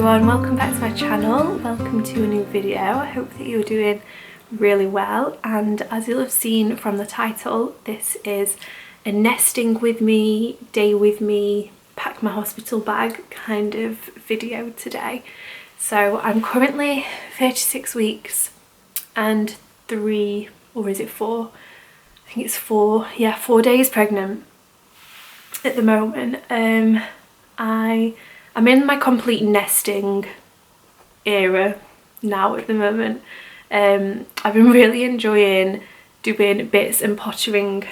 everyone, welcome back to my channel. Welcome to a new video. I hope that you're doing really well, and as you'll have seen from the title, this is a nesting with me, day with me, pack my hospital bag kind of video today. So I'm currently 36 weeks and 3, or is it 4? I think it's 4, yeah, 4 days pregnant at the moment. I'm in my complete nesting era now at the moment. I've been really enjoying doing bits and pottering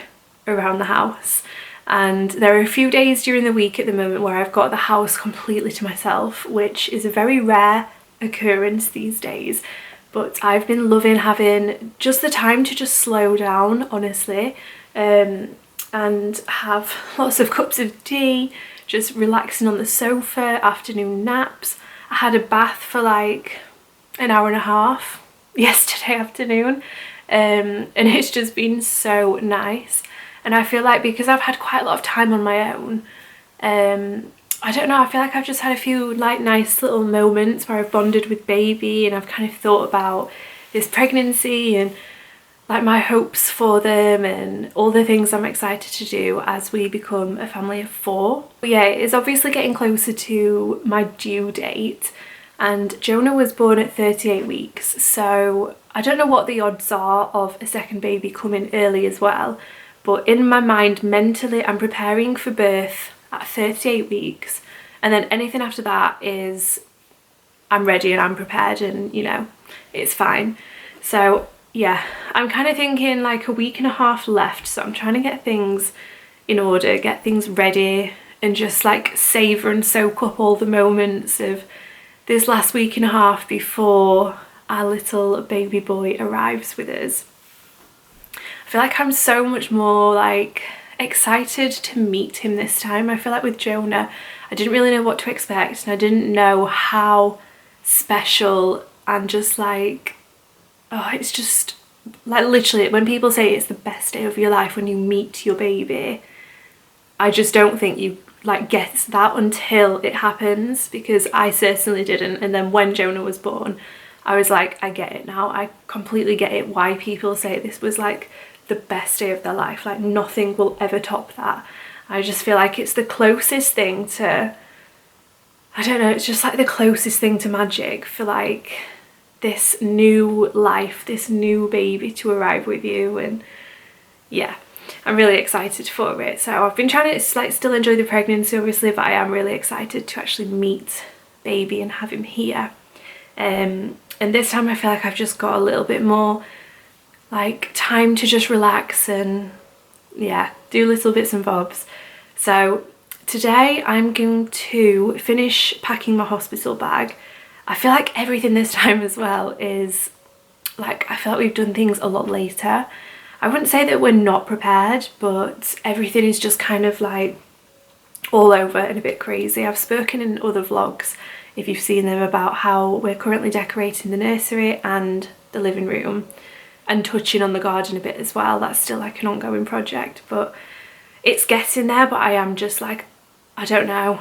around the house, and there are a few days during the week at the moment where I've got the house completely to myself, which is a very rare occurrence these days, but I've been loving having just the time to just slow down, honestly, and have lots of cups of tea, just relaxing on the sofa, afternoon naps. I had a bath for like an hour and a half yesterday afternoon, and it's just been so nice. And I feel like because I've had quite a lot of time on my own, I don't know, I feel like I've just had a few like nice little moments where I've bonded with baby, and I've kind of thought about this pregnancy and like my hopes for them and all the things I'm excited to do as we become a family of 4. But yeah, it's obviously getting closer to my due date, and Jonah was born at 38 weeks, so I don't know what the odds are of a second baby coming early as well, but in my mind mentally I'm preparing for birth at 38 weeks, and then anything after that is I'm ready and I'm prepared, and you know, it's fine. So yeah, I'm kind of thinking like a week and a half left, so I'm trying to get things in order, get things ready, and just like savour and soak up all the moments of this last week and a half before our little baby boy arrives with us. I feel like I'm so much more like excited to meet him this time. I feel like with Jonah, I didn't really know what to expect, and I didn't know how special and just like, oh, it's just like literally when people say it's the best day of your life when you meet your baby, I just don't think you like get that until it happens, because I certainly didn't. And then when Jonah was born, I was like, I get it now. I completely get it why people say this was like the best day of their life. Like nothing will ever top that. I just feel like it's the closest thing to, I don't know, it's just like the closest thing to magic for like this new life, this new baby to arrive with you. And yeah, I'm really excited for it. So I've been trying to like still enjoy the pregnancy obviously, but I am really excited to actually meet baby and have him here. And this time I feel like I've just got a little bit more like time to just relax and yeah, do little bits and bobs. So today I'm going to finish packing my hospital bag. I feel like everything this time as well is like, I feel like we've done things a lot later. I wouldn't say that we're not prepared, but everything is just kind of like all over and a bit crazy. I've spoken in other vlogs, if you've seen them, about how we're currently decorating the nursery and the living room, and touching on the garden a bit as well. That's still like an ongoing project, but it's getting there. But I am just like, I don't know,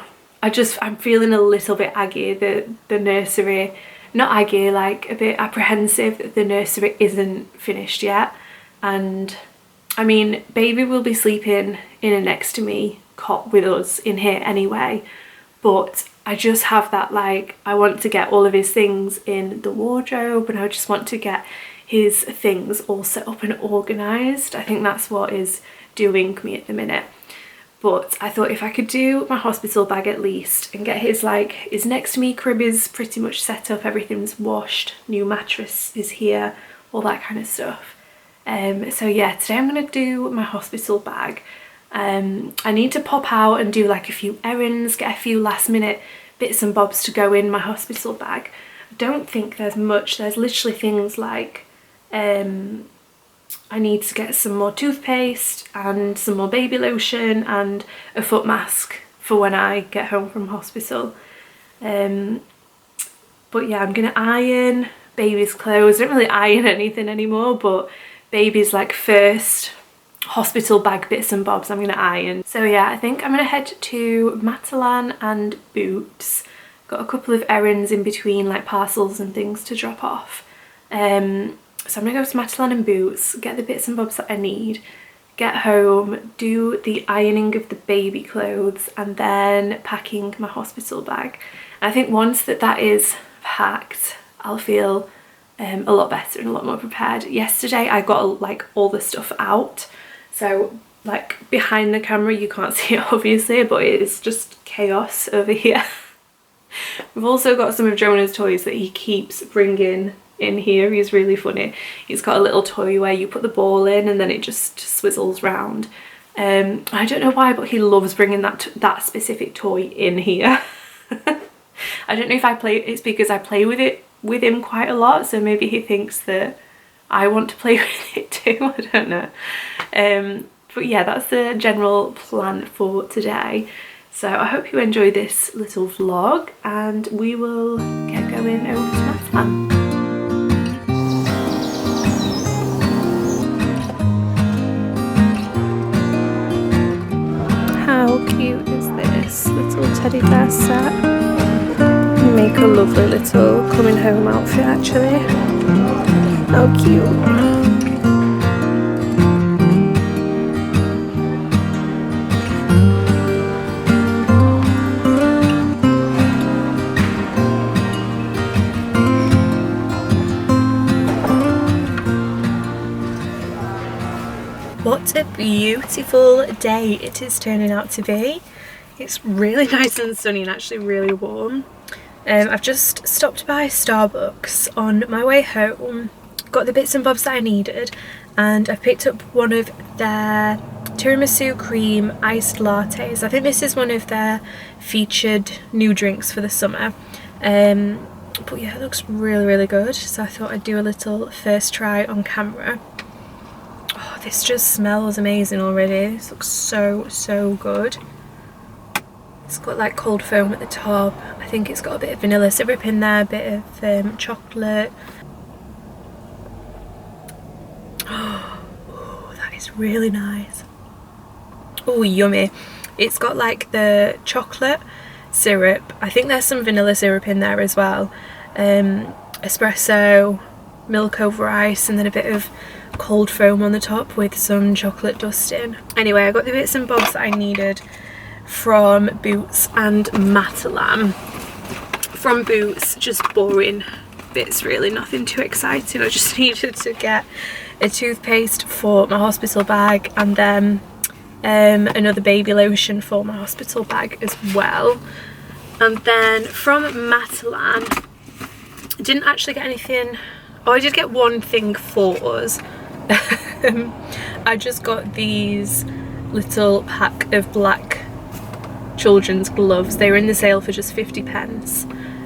I'm feeling a little bit aggy that the nursery, not aggy, like a bit apprehensive that the nursery isn't finished yet. And I mean, baby will be sleeping in a next to me cot with us in here anyway, but I just have that like, I want to get all of his things in the wardrobe, and I just want to get his things all set up and organised. I think that's what is doing me at the minute. But I thought if I could do my hospital bag at least and get his like, his next to me crib is pretty much set up, everything's washed, new mattress is here, all that kind of stuff. So yeah, today I'm going to do my hospital bag. I need to pop out and do like a few errands, get a few last minute bits and bobs to go in my hospital bag. I don't think there's much. There's literally things like I need to get some more toothpaste and some more baby lotion and a foot mask for when I get home from hospital. But yeah, I'm gonna iron baby's clothes. I don't really iron anything anymore, but baby's like first hospital bag bits and bobs I'm gonna iron. So yeah, I think I'm gonna head to Matalan and Boots got a couple of errands in between, like parcels and things to drop off. So I'm gonna go to Matalan and Boots, get the bits and bobs that I need, get home, do the ironing of the baby clothes, and then packing my hospital bag. And I think once that is packed, I'll feel a lot better and a lot more prepared. Yesterday I got like all the stuff out, so like behind the camera you can't see it obviously, but it is just chaos over here. We've also got some of Jonah's toys that he keeps bringing in here. He's really funny. He's got a little toy where you put the ball in and then it just swizzles round. I don't know why, but he loves bringing that specific toy in here. I don't know if it's because I play with it with him quite a lot, so maybe he thinks that I want to play with it too. I don't know. But yeah, that's the general plan for today. So I hope you enjoy this little vlog, and we will get going over to Matalan. How cute is this little teddy bear set? Make a lovely little coming home outfit actually. How cute. What a beautiful day it is turning out to be. It's really nice and sunny and actually really warm. I've just stopped by Starbucks on my way home, got the bits and bobs that I needed, and I've picked up one of their tiramisu cream iced lattes. I think this is one of their featured new drinks for the summer. But yeah, it looks really good, so I thought I'd do a little first try on camera. Oh, this just smells amazing already. This looks so good. It's got like cold foam at the top. I think it's got a bit of vanilla syrup in there, a bit of chocolate. Oh, that is really nice. Oh, yummy. It's got like the chocolate syrup. I think there's some vanilla syrup in there as well. Espresso, milk over ice, and then a bit of cold foam on the top with some chocolate dusting. Anyway, I got the bits and bobs that I needed from Boots and Matalan. From Boots, just boring bits really, nothing too exciting. I just needed to get a toothpaste for my hospital bag, and then another baby lotion for my hospital bag as well. And then from Matalan, I didn't actually get anything. Oh, I did get one thing for us. I just got these little pack of black children's gloves. They were in the sale for just 50p.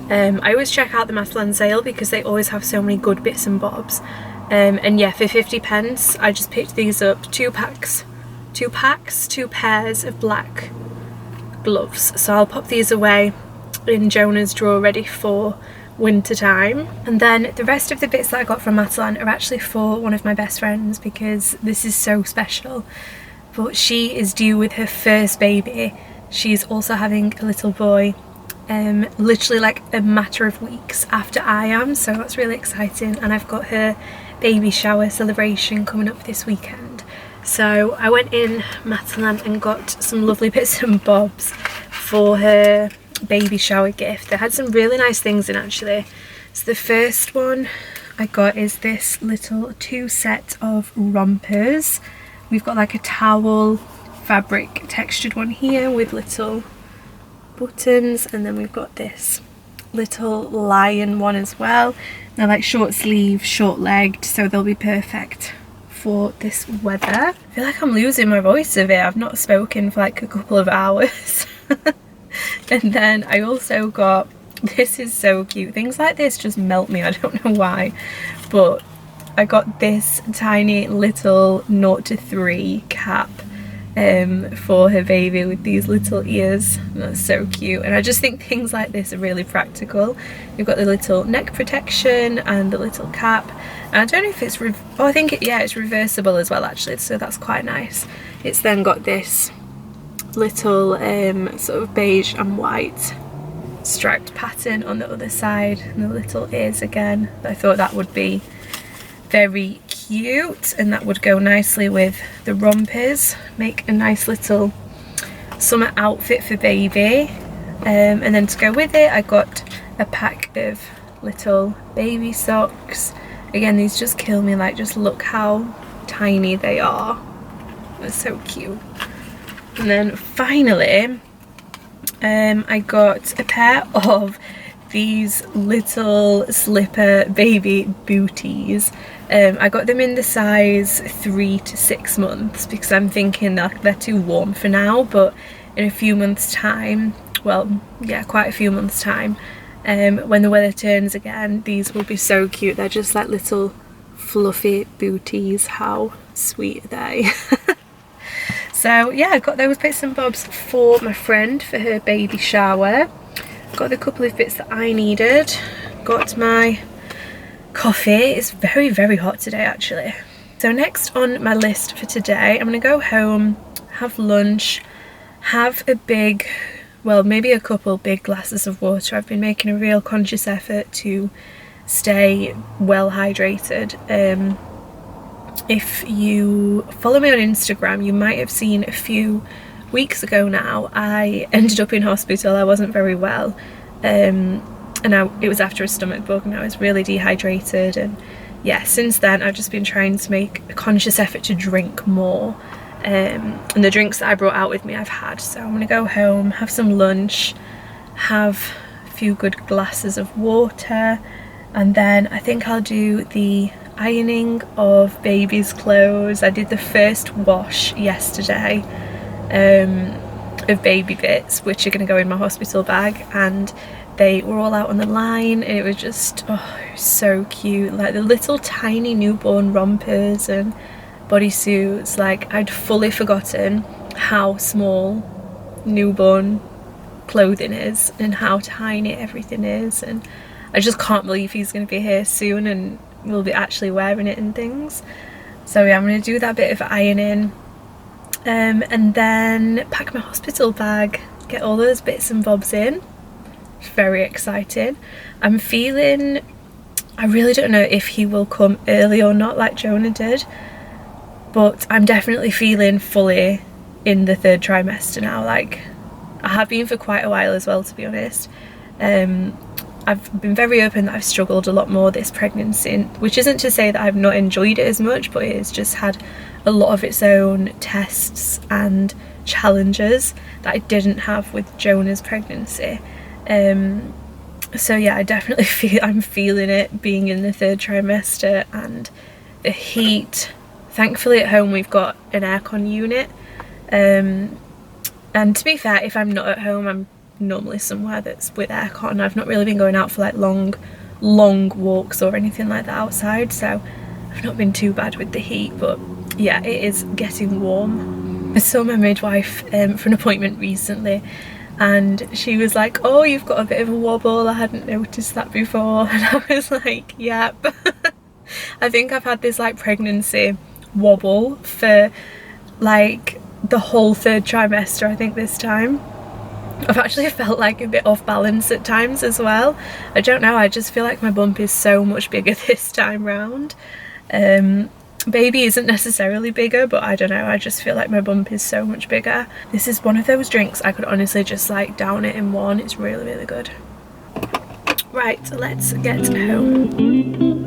I always check out the Matalan sale because they always have so many good bits and bobs. And yeah, for 50p I just picked these up. Two pairs of black gloves. So I'll pop these away in Jonah's drawer ready for winter time. And then the rest of the bits that I got from Matalan are actually for one of my best friends, because this is so special. But she is due with her first baby. She's also having a little boy literally like a matter of weeks after I am, so that's really exciting. And I've got her baby shower celebration coming up this weekend, so I went in Matalan and got some lovely bits and bobs for her baby shower gift. They had some really nice things in actually. So the first one I got is this little 2 set of rompers. We've got like a towel fabric textured one here with little buttons, and then we've got this little lion one as well. They're like short sleeve, short legged, so they'll be perfect for this weather. I feel like I'm losing my voice a bit. I've not spoken for like a couple of hours. And then I also got, this is so cute, things like this just melt me, I don't know why, but I got this tiny little 0 to 3 cap for her baby with these little ears. That's so cute, and I just think things like this are really practical. You've got the little neck protection and the little cap, and I don't know if it's I think it's reversible as well actually, so that's quite nice. It's then got this little sort of beige and white striped pattern on the other side and the little ears again. I thought that would be very cute and that would go nicely with the rompers, make a nice little summer outfit for baby. And then to go with it I got a pack of little baby socks. Again, these just kill me, like just look how tiny they are. They're so cute. And then finally I got a pair of these little slipper baby booties. I got them in the size 3 to 6 months because I'm thinking that they're too warm for now, but in a few months time, well yeah, quite a few months time, when the weather turns again, these will be so cute. They're just like little fluffy booties. How sweet are they? So yeah, I got those bits and bobs for my friend for her baby shower. Got the couple of bits that I needed. Got my coffee. It's very, very hot today actually. So next on my list for today, I'm gonna go home, have lunch, have a big, well maybe a couple big glasses of water. I've been making a real conscious effort to stay well hydrated. If you follow me on Instagram, you might have seen a few weeks ago now I ended up in hospital. I wasn't very well, and it was after a stomach bug and I was really dehydrated, and yeah, since then I've just been trying to make a conscious effort to drink more, and the drinks that I brought out with me I've had. So I'm gonna go home, have some lunch, have a few good glasses of water, and then I think I'll do the ironing of baby's clothes. I did the first wash yesterday of baby bits, which are going to go in my hospital bag, and they were all out on the line and it was just, oh, it was so cute. Like the little tiny newborn rompers and bodysuits. Like I'd fully forgotten how small newborn clothing is and how tiny everything is, and I just can't believe he's going to be here soon and we'll be actually wearing it and things. So yeah, I'm going to do that bit of ironing, and then pack my hospital bag, get all those bits and bobs in. Very exciting. I'm feeling, I really don't know if he will come early or not like Jonah did, but I'm definitely feeling fully in the 3rd trimester now. Like I have been for quite a while as well, to be honest. I've been very open that I've struggled a lot more this pregnancy, which isn't to say that I've not enjoyed it as much, but it's just had a lot of its own tests and challenges that I didn't have with Jonah's pregnancy. So yeah, I definitely feel I'm feeling it being in the 3rd trimester, and the heat. Thankfully at home we've got an aircon unit, and to be fair, if I'm not at home I'm normally somewhere that's with aircon. I've not really been going out for like long walks or anything like that outside, so I've not been too bad with the heat. But yeah, it is getting warm. I saw my midwife for an appointment recently, and she was like, oh, you've got a bit of a wobble, I hadn't noticed that before. And I was like, yep. I think I've had this like pregnancy wobble for like the whole 3rd trimester, I think this time. I've actually felt like a bit off balance at times as well. I don't know, I just feel like my bump is so much bigger this time round. Baby isn't necessarily bigger, but I don't know, I just feel like my bump is so much bigger. This is one of those drinks I could honestly just like down it in one. It's really, really good. Right, let's get home.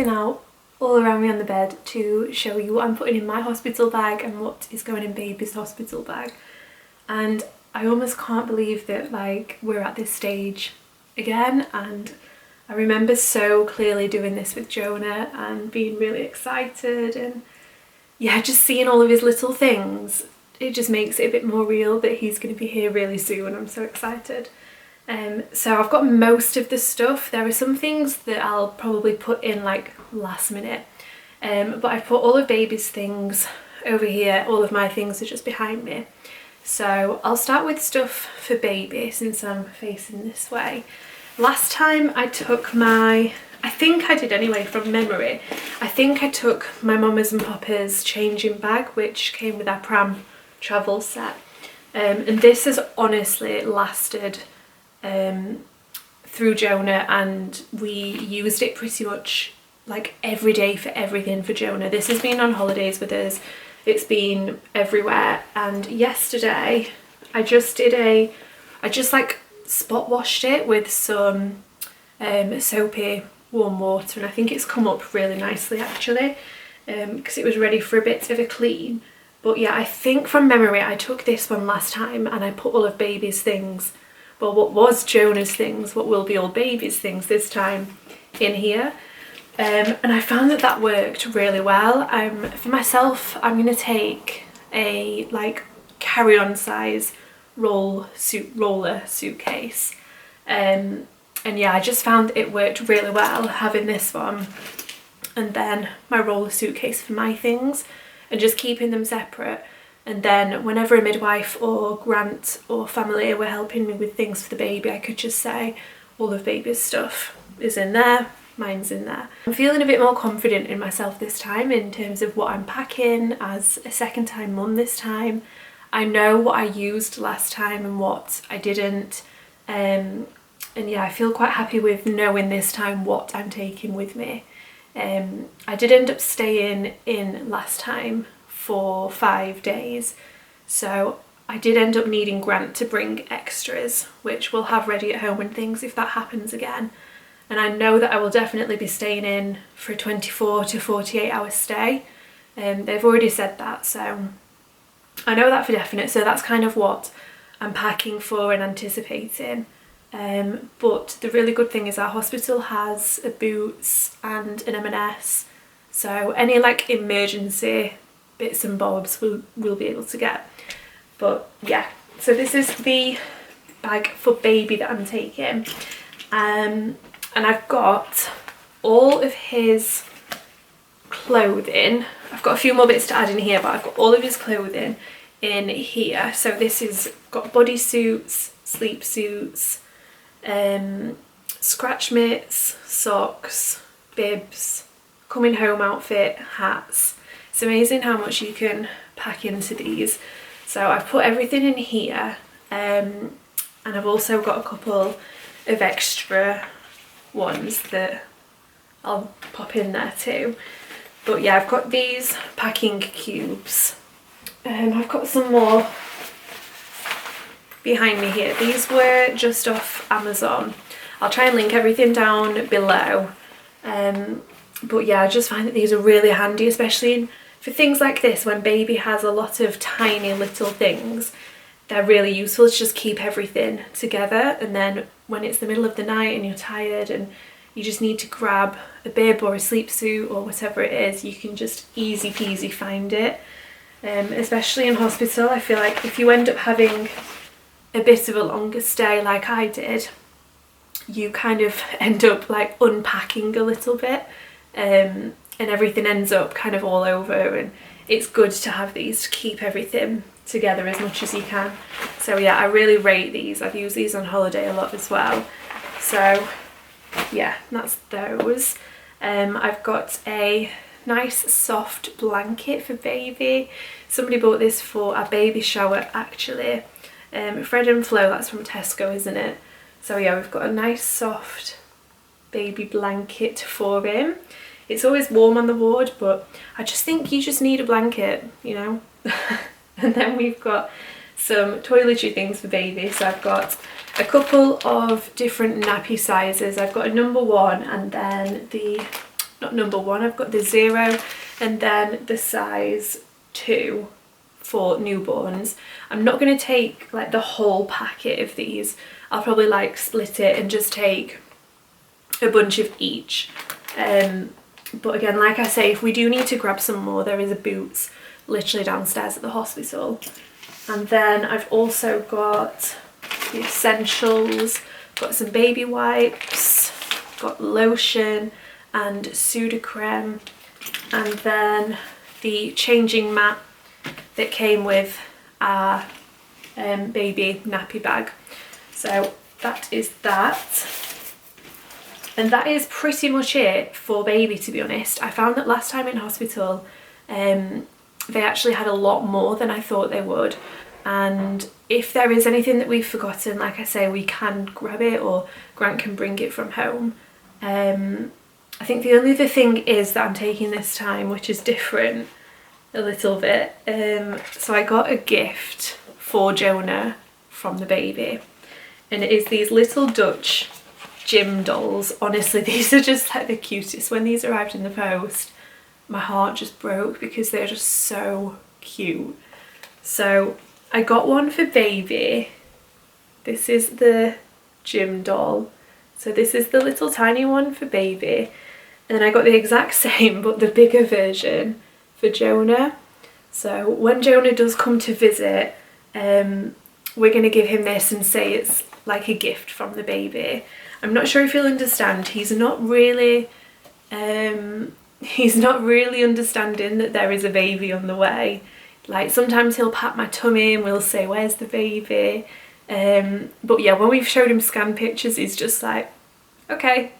Out all around me on the bed to show you what I'm putting in my hospital bag and what is going in baby's hospital bag. And I almost can't believe that like we're at this stage again, and I remember so clearly doing this with Jonah and being really excited, and yeah, just seeing all of his little things, it just makes it a bit more real that he's going to be here really soon. I'm so excited. So I've got most of the stuff. There are some things that I'll probably put in like last minute, but I put all of baby's things over here. All of my things are just behind me. So I'll start with stuff for baby since I'm facing this way. Last time I took my, I think I did anyway from memory, I think I took my mama's and papa's changing bag, which came with our pram travel set. And this has honestly lasted through Jonah, and we used it pretty much like every day for everything for Jonah. This has been on holidays with us, it's been everywhere. And yesterday I just like spot washed it with some soapy warm water, and I think it's come up really nicely actually, because it was ready for a bit of a clean. But yeah, I think from memory I took this one last time and I put all of baby's things, well, what was Jonah's things, what will be all baby's things this time, in here. And I found that that worked really well. For myself, I'm going to take a like carry-on size roller suitcase. And yeah, I just found it worked really well having this one and then my roller suitcase for my things, and just keeping them separate. And then whenever a midwife or Grant or family were helping me with things for the baby, I could just say all of baby's stuff is in there, mine's in there. I'm feeling a bit more confident in myself this time in terms of what I'm packing as a second time mum this time. I know what I used last time and what I didn't. And yeah, I feel quite happy with knowing this time what I'm taking with me. I did end up staying in last time for 5 days, so I did end up needing Grant to bring extras, which we'll have ready at home and things if that happens again. And I know that I will definitely be staying in for a 24 to 48 hour stay. They've already said that, so I know that for definite, so that's kind of what I'm packing for and anticipating. But the really good thing is our hospital has a Boots and an M&S, so any like emergency bits and bobs we'll be able to get. But yeah, so this is the bag for baby that I'm taking, and I've got all of his clothing. I've got a few more bits to add in here, but I've got all of his clothing in here. So this is got bodysuits, sleep suits, scratch mitts, socks, bibs, coming home outfit, hats. It's amazing how much you can pack into these. So I've put everything in here, and I've also got a couple of extra ones that I'll pop in there too. But yeah, I've got these packing cubes. I've got some more behind me here. These were just off Amazon. I'll try and link everything down below. But yeah, I just find that these are really handy, especially for things like this when baby has a lot of tiny little things. They're really useful to just keep everything together, and then when it's the middle of the night and you're tired and you just need to grab a bib or a sleep suit or whatever it is, you can just easy peasy find it. Especially in hospital, I feel like if you end up having a bit of a longer stay like I did, you kind of end up like unpacking a little bit, and everything ends up kind of all over, and it's good to have these to keep everything together as much as you can. So yeah, I really rate these. I've used these on holiday a lot as well. So yeah, that's those. I've got a nice soft blanket for baby. Somebody bought this for our baby shower actually. Fred and Flo, that's from Tesco, isn't it? So yeah, we've got a nice soft baby blanket for him. It's always warm on the ward, but I just think you just need a blanket, you know. And then we've got some toiletry things for baby. So I've got a couple of different nappy sizes. I've got a number 1 and then not number 1, I've got the 0 and then the size 2 for newborns. I'm not going to take like the whole packet of these. I'll probably like split it and just take a bunch of each. But again, like I say, if we do need to grab some more, there is a Boots literally downstairs at the hospital. And then I've also got the essentials, got some baby wipes, got lotion and Sudocrem, and then the changing mat that came with our baby nappy bag. So that is that. And that is pretty much it for baby, to be honest. I found that last time in hospital, they actually had a lot more than I thought they would. And if there is anything that we've forgotten, like I say, we can grab it, or Grant can bring it from home. I think the only other thing is that I'm taking this time, which is different a little bit. So I got a gift for Jonah from the baby, and it is these little Dutch gym dolls. Honestly, these are just like the cutest. When these arrived in the post, my heart just broke because they're just so cute. So I got one for baby. This is the gym doll. So this is the little tiny one for baby. And then I got the exact same but the bigger version for Jonah. So when Jonah does come to visit, we're going to give him this and say it's like a gift from the baby. I'm not sure if he'll understand. He's not really understanding that there is a baby on the way. Like sometimes he'll pat my tummy and we'll say, "Where's the baby?" But yeah, when we've showed him scan pictures, he's just like, okay.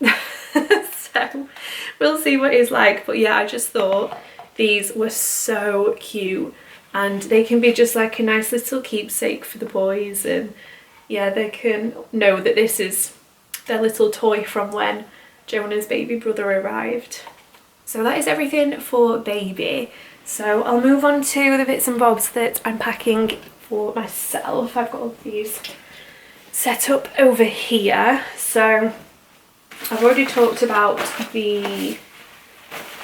So we'll see what it's like. But yeah, I just thought these were so cute, and they can be just like a nice little keepsake for the boys, and yeah, they can know that this is their little toy from when Jonah's baby brother arrived. So that is everything for baby. So I'll move on to the bits and bobs that I'm packing for myself. I've got all these set up over here. So I've already talked about the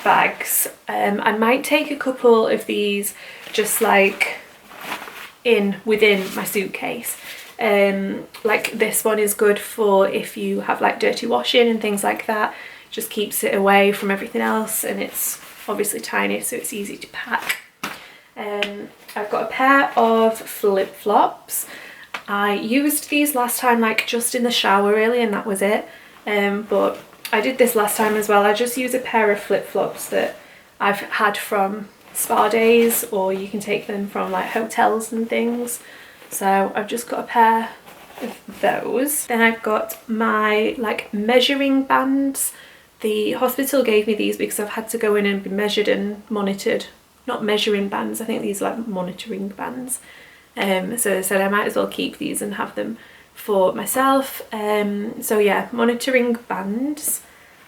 bags. I might take a couple of these just like within my suitcase. Like this one is good for if you have like dirty washing and things like that. Just keeps it away from everything else, and it's obviously tiny, so it's easy to pack. I've got a pair of flip-flops. I used these last time like just in the shower really, and that was it. But I did this last time as well. I just use a pair of flip-flops that I've had from spa days, or you can take them from like hotels and things. So I've just got a pair of those. Then I've got my like measuring bands. The hospital gave me these because I've had to go in and be measured and monitored. Not measuring bands, I think these are like monitoring bands. So I said I might as well keep these and have them for myself. So yeah, monitoring bands.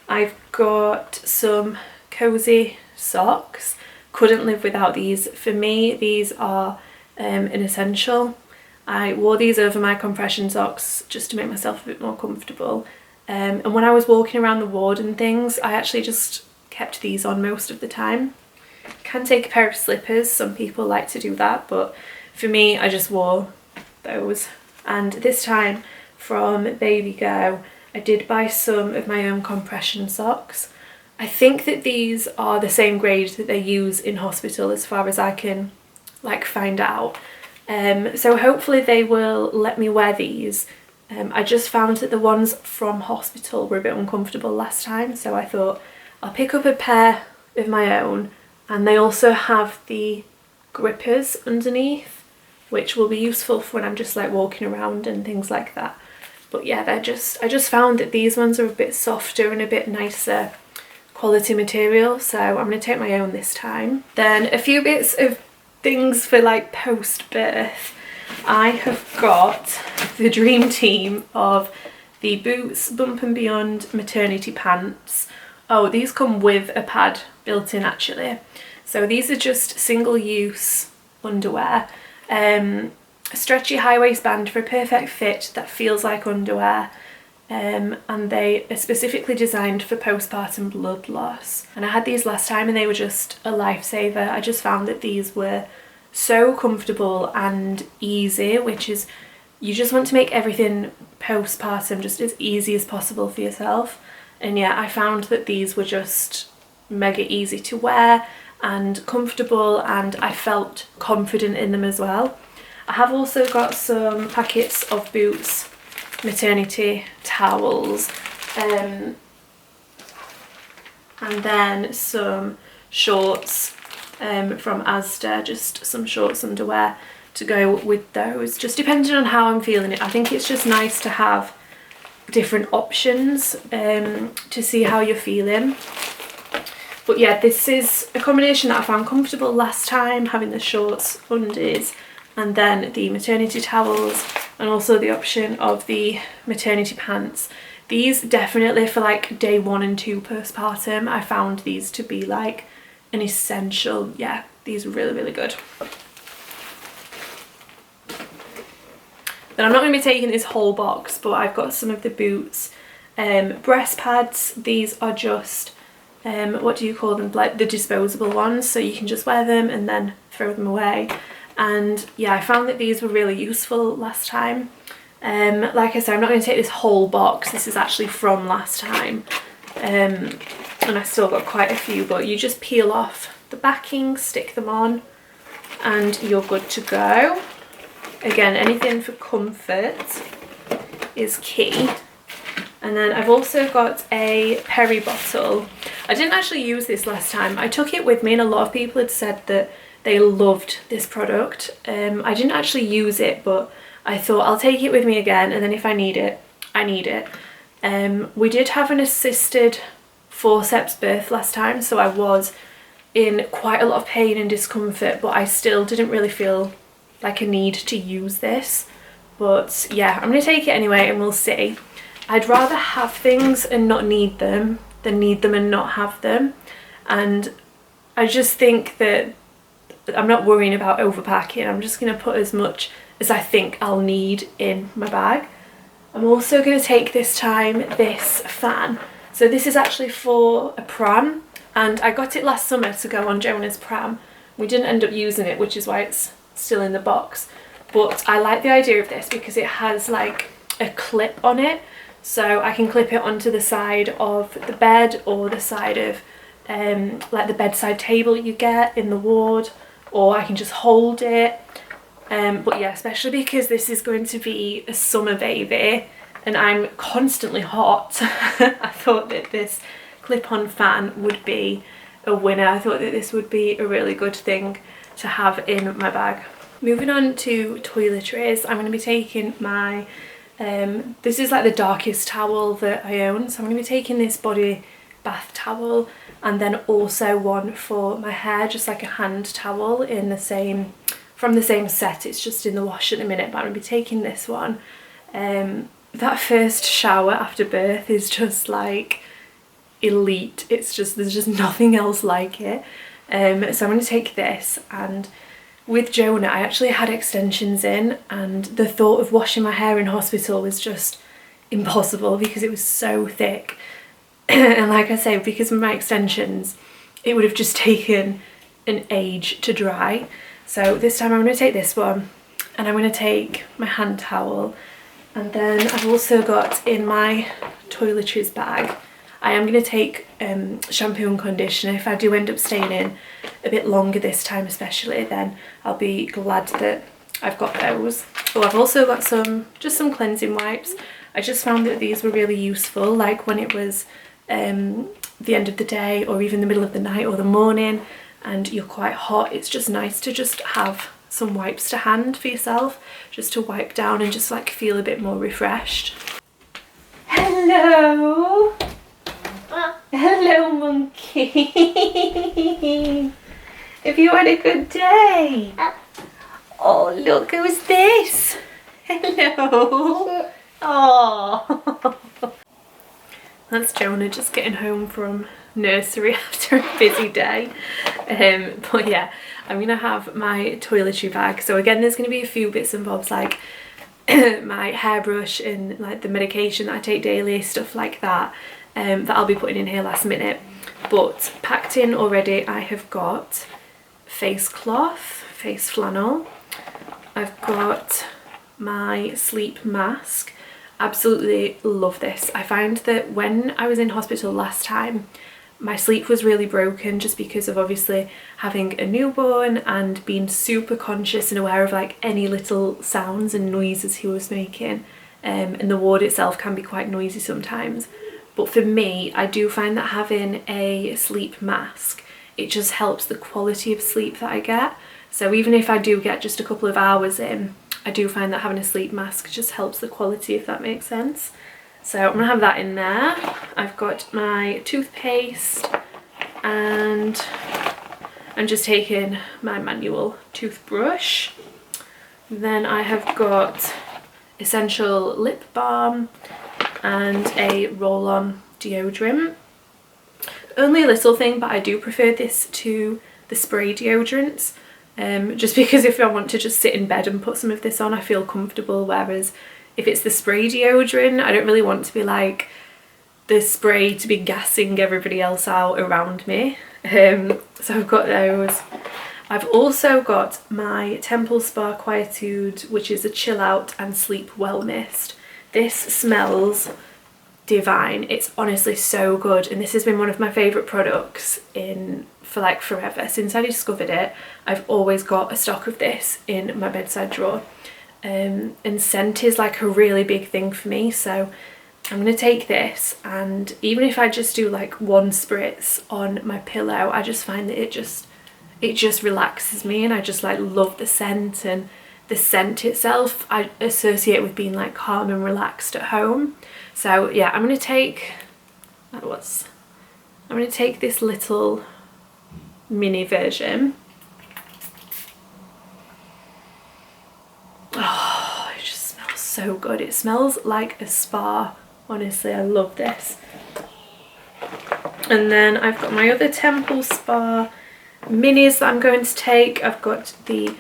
I've got some cozy socks. Couldn't live without these. For me, these are an essential. I wore these over my compression socks just to make myself a bit more comfortable. And when I was walking around the ward and things, I actually just kept these on most of the time. Can take a pair of slippers, some people like to do that, but for me I just wore those. And this time from Baby Go, I did buy some of my own compression socks. I think that these are the same grade that they use in hospital as far as I can like find out. So hopefully they will let me wear these. I just found that the ones from hospital were a bit uncomfortable last time, so I thought I'll pick up a pair of my own, and they also have the grippers underneath, which will be useful for when I'm just like walking around and things like that. But yeah, I just found that these ones are a bit softer and a bit nicer quality material, so I'm going to take my own this time. Then a few bits of things for like post-birth. I have got the dream team of the Boots Bump and Beyond maternity pants. Oh, these come with a pad built in actually. So these are just single-use underwear. A stretchy high waistband for a perfect fit that feels like underwear. And they are specifically designed for postpartum blood loss. And I had these last time and they were just a lifesaver. I just found that these were so comfortable and easy, which is, you just want to make everything postpartum just as easy as possible for yourself. And yeah, I found that these were just mega easy to wear and comfortable, and I felt confident in them as well. I have also got some packets of Boots maternity towels, and then some shorts from Asda, just some shorts underwear to go with those, just depending on how I'm feeling it. I think it's just nice to have different options to see how you're feeling. But yeah, this is a combination that I found comfortable last time, having the shorts, undies, and then the maternity towels, and also the option of the maternity pants. These definitely for like day 1 and 2 postpartum, I found these to be like an essential. Yeah, these are really, really good. Then I'm not going to be taking this whole box, but I've got some of the Boots breast pads. These are just what do you call them, like the disposable ones, so you can just wear them and then throw them away. And yeah, I found that these were really useful last time. Like I said, I'm not going to take this whole box. This is actually from last time, and I still got quite a few, but you just peel off the backing, stick them on, and you're good to go. Again, anything for comfort is key. And then I've also got a Perry bottle. I didn't actually use this last time. I took it with me, and a lot of people had said that they loved this product. I didn't actually use it, but I thought I'll take it with me again, and then if I need it, I need it. We did have an assisted forceps birth last time, so I was in quite a lot of pain and discomfort, but I still didn't really feel like a need to use this. But yeah, I'm going to take it anyway, and we'll see. I'd rather have things and not need them than need them and not have them. And I just think that I'm not worrying about overpacking. I'm just going to put as much as I think I'll need in my bag. I'm also going to take this time this fan. So this is actually for a pram, and I got it last summer to go on Jonah's pram. We didn't end up using it, which is why it's still in the box. But I like the idea of this because it has like a clip on it. So I can clip it onto the side of the bed, or the side of like the bedside table you get in the ward, or I can just hold it. But yeah, especially because this is going to be a summer baby and I'm constantly hot, I thought that this clip-on fan would be a winner. I thought that this would be a really good thing to have in my bag. Moving on to toiletries, I'm going to be taking my this is like the darkest towel that I own, so I'm going to be taking this body bath towel, and then also one for my hair, just like a hand towel in the same, from the same set. It's just in the wash at the minute, but I'm going to be taking this one. That first shower after birth is just like elite. It's just, there's just nothing else like it. So I'm going to take this, and with Jonah I actually had extensions in, and the thought of washing my hair in hospital was just impossible because it was so thick. And like I say, because of my extensions, it would have just taken an age to dry. So this time I'm going to take this one, and I'm going to take my hand towel, and then I've also got in my toiletries bag, I am going to take shampoo and conditioner. If I do end up staying in a bit longer this time especially, then I'll be glad that I've got those. Oh, I've also got just some cleansing wipes. I just found that these were really useful, like when it was the end of the day, or even the middle of the night or the morning, and you're quite hot. It's just nice to just have some wipes to hand for yourself, just to wipe down and just like feel a bit more refreshed. Hello! Hello, monkey. Have you had a good day? Oh, look, who's this? Hello. Oh. That's Jonah just getting home from nursery after a busy day. But yeah, I'm gonna have my toiletry bag. So again, there's gonna be a few bits and bobs, like my hairbrush and like the medication that I take daily, stuff like that. That I'll be putting in here last minute. But packed in already, I have got face cloth, face flannel. I've got my sleep mask. Absolutely love this. I found that when I was in hospital last time, my sleep was really broken just because of obviously having a newborn and being super conscious and aware of like any little sounds and noises he was making. And the ward itself can be quite noisy sometimes. But for me, I do find that having a sleep mask, it just helps the quality of sleep that I get. So even if I do get just a couple of hours in, I do find that having a sleep mask just helps the quality, if that makes sense. So I'm gonna have that in there. I've got my toothpaste and I'm just taking my manual toothbrush. Then I have got essential lip balm and a roll-on deodorant. Only a little thing, but I do prefer this to the spray deodorants. Just because if I want to just sit in bed and put some of this on, I feel comfortable, whereas if it's the spray deodorant, I don't really want to be like the spray to be gassing everybody else out around me. So I've got those. I've also got my Temple Spa Quietude, which is a chill out and sleep well mist. This smells divine. It's honestly so good, and this has been one of my favourite products for like forever. Since I discovered it, I've always got a stock of this in my bedside drawer. And scent is like a really big thing for me, so I'm going to take this, and even if I just do like one spritz on my pillow, I just find that it just relaxes me, and I just like love the scent. And the scent itself I associate with being like calm and relaxed at home. So yeah, I'm going to take this little mini version. Oh, it just smells so good. It smells like a spa. Honestly, I love this. And then I've got my other Temple Spa minis that I'm going to take. I've got the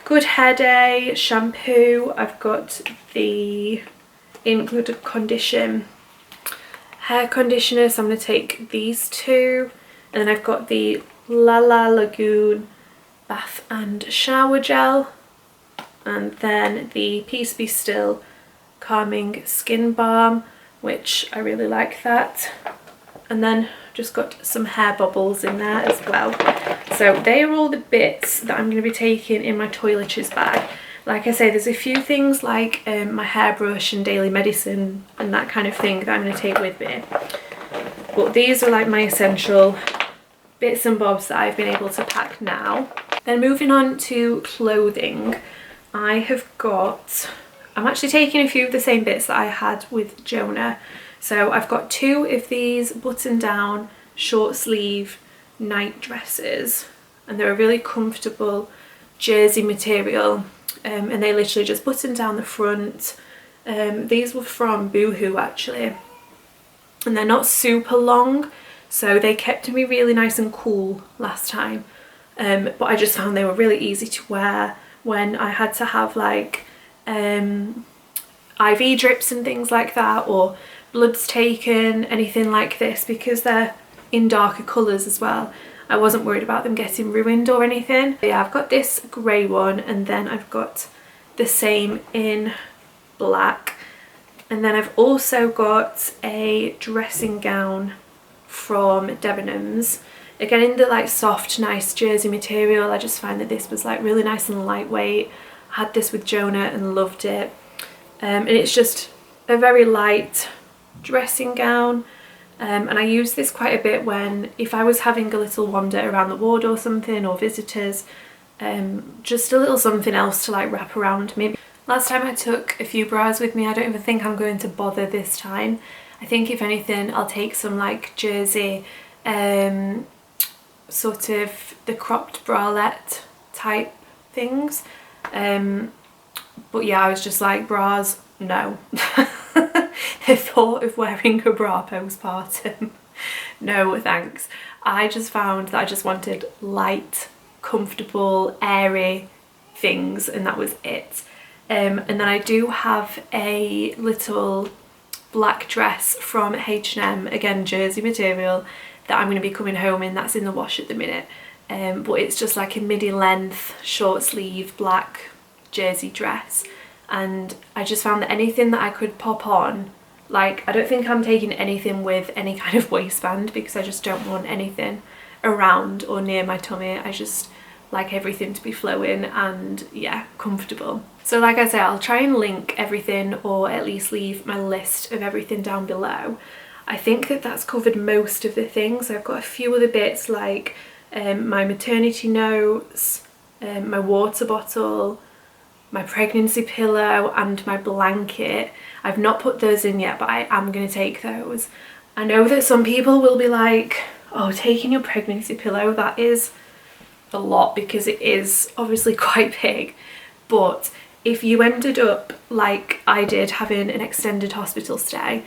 Good Hair Day shampoo. I've got the In Good Condition hair conditioner, so I'm going to take these two. And then I've got the La La Lagoon bath and shower gel, and then the Peace Be Still calming skin balm, which I really like that. And then just got some hair bubbles in there as well. So they are all the bits that I'm going to be taking in my toiletries bag. Like I say, there's a few things like my hairbrush and daily medicine and that kind of thing that I'm going to take with me. But these are like my essential bits and bobs that I've been able to pack now. Then moving on to clothing, I'm actually taking a few of the same bits that I had with Jonah. So I've got two of these button down short sleeve night dresses, and they're a really comfortable jersey material, and they literally just button down the front. These were from Boohoo actually, and they're not super long, so they kept me really nice and cool last time. But I just found they were really easy to wear when I had to have like IV drips and things like that, or bloods taken, anything like this, because they're in darker colours as well. I wasn't worried about them getting ruined or anything. But yeah, I've got this grey one, and then I've got the same in black. And then I've also got a dressing gown from Debenhams, again in the like soft nice jersey material. I just find that this was like really nice and lightweight. I had this with Jonah and loved it. And it's just a very light dressing gown, and I use this quite a bit if I was having a little wander around the ward or something, or visitors, just a little something else to like wrap around me. Last time I took a few bras with me. I don't even think I'm going to bother this time. I think if anything I'll take some like jersey, sort of the cropped bralette type things. But yeah, I was just like, bras, no. The thought of wearing a bra postpartum, no thanks. I just found that I just wanted light, comfortable, airy things, and that was it. And then I do have a little black dress from H&M, again jersey material, that I'm going to be coming home in. That's in the wash at the minute, but it's just like a midi length short sleeve black jersey dress, and I just found that anything that I could pop on Like, I don't think I'm taking anything with any kind of waistband because I just don't want anything around or near my tummy. I just like everything to be flowing and yeah, comfortable. So like I say, I'll try and link everything, or at least leave my list of everything down below. I think that that's covered most of the things. I've got a few other bits like my maternity notes, my water bottle, my pregnancy pillow and my blanket. I've not put those in yet, but I am going to take those. I know that some people will be like, oh, taking your pregnancy pillow, that is a lot, because it is obviously quite big. But if you ended up like I did, having an extended hospital stay,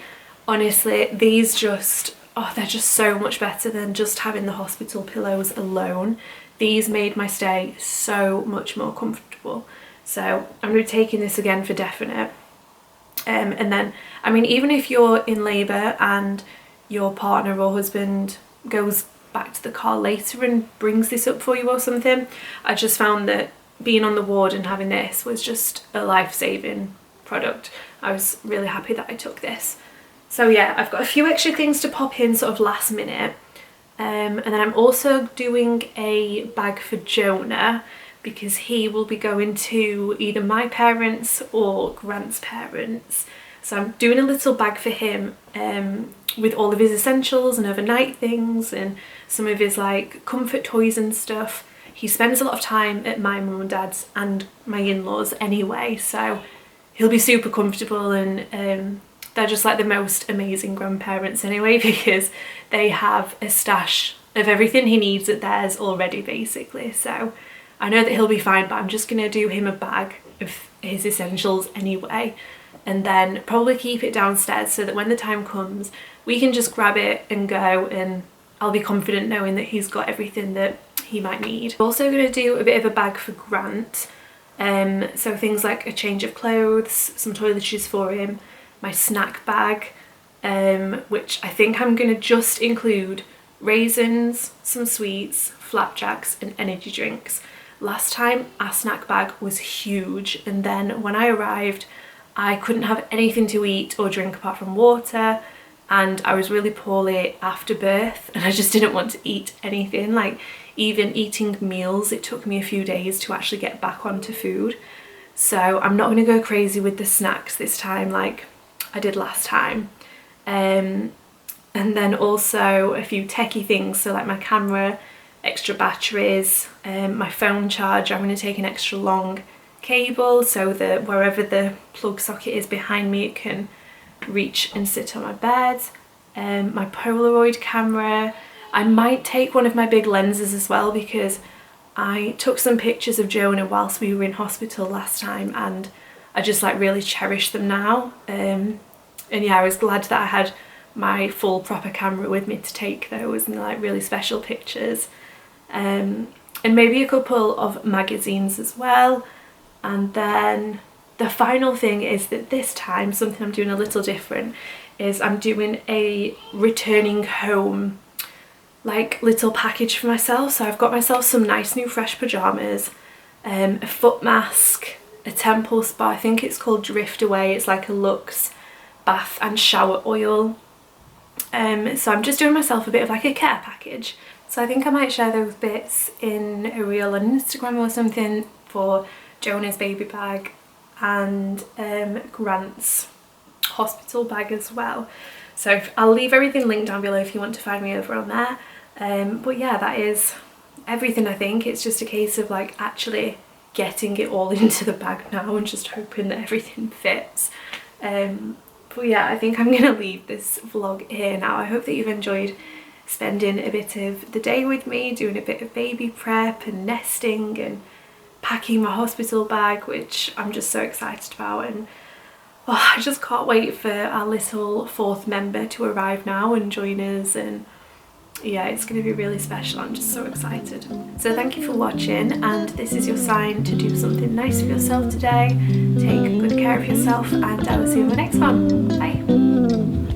honestly, these just, oh, they're just so much better than just having the hospital pillows alone. These made my stay so much more comfortable. So I'm going to be taking this again for definite. And then, I mean, even if you're in labour and your partner or husband goes back to the car later and brings this up for you or something, I just found that being on the ward and having this was just a life-saving product. I was really happy that I took this. So yeah, I've got a few extra things to pop in sort of last minute. And then I'm also doing a bag for Jonah, because he will be going to either my parents or Grant's parents. So I'm doing a little bag for him with all of his essentials and overnight things and some of his like comfort toys and stuff. He spends a lot of time at my mum and dad's and my in-laws anyway, so he'll be super comfortable, and they're just like the most amazing grandparents anyway, because they have a stash of everything he needs at theirs already basically. So I know that he'll be fine, but I'm just going to do him a bag of his essentials anyway, and then probably keep it downstairs so that when the time comes we can just grab it and go, and I'll be confident knowing that he's got everything that he might need. I'm also going to do a bit of a bag for Grant, so things like a change of clothes, some toiletries for him, my snack bag, which I think I'm going to just include raisins, some sweets, flapjacks and energy drinks. Last time our snack bag was huge, and then when I arrived I couldn't have anything to eat or drink apart from water, and I was really poorly after birth and I just didn't want to eat anything. Like, even eating meals, it took me a few days to actually get back onto food. So I'm not going to go crazy with the snacks this time like I did last time. And then also a few techie things, so like my camera, extra batteries, my phone charger. I'm going to take an extra long cable so that wherever the plug socket is behind me it can reach and sit on my bed. My Polaroid camera. I might take one of my big lenses as well, because I took some pictures of Jonah whilst we were in hospital last time and I just like really cherish them now. And yeah, I was glad that I had my full proper camera with me to take those and like really special pictures. And maybe a couple of magazines as well. And then the final thing is that this time, something I'm doing a little different, is I'm doing a returning home like little package for myself. So I've got myself some nice new fresh pyjamas, a foot mask, a temple spa, I think it's called Drift Away, it's like a luxe bath and shower oil. So I'm just doing myself a bit of like a care package. So I think I might share those bits in a reel on Instagram or something for Jonah's baby bag and Grant's hospital bag as well. So I'll leave everything linked down below if you want to find me over on there. But yeah, that is everything I think. It's just a case of like actually getting it all into the bag now and just hoping that everything fits. But yeah, I think I'm gonna leave this vlog here now. I hope that you've enjoyed spending a bit of the day with me, doing a bit of baby prep and nesting and packing my hospital bag, which I'm just so excited about. And oh, I just can't wait for our little fourth member to arrive now and join us, and yeah, it's going to be really special. I'm just so excited. So thank you for watching, and this is your sign to do something nice for yourself today. Take good care of yourself, and I will see you in the next one. Bye.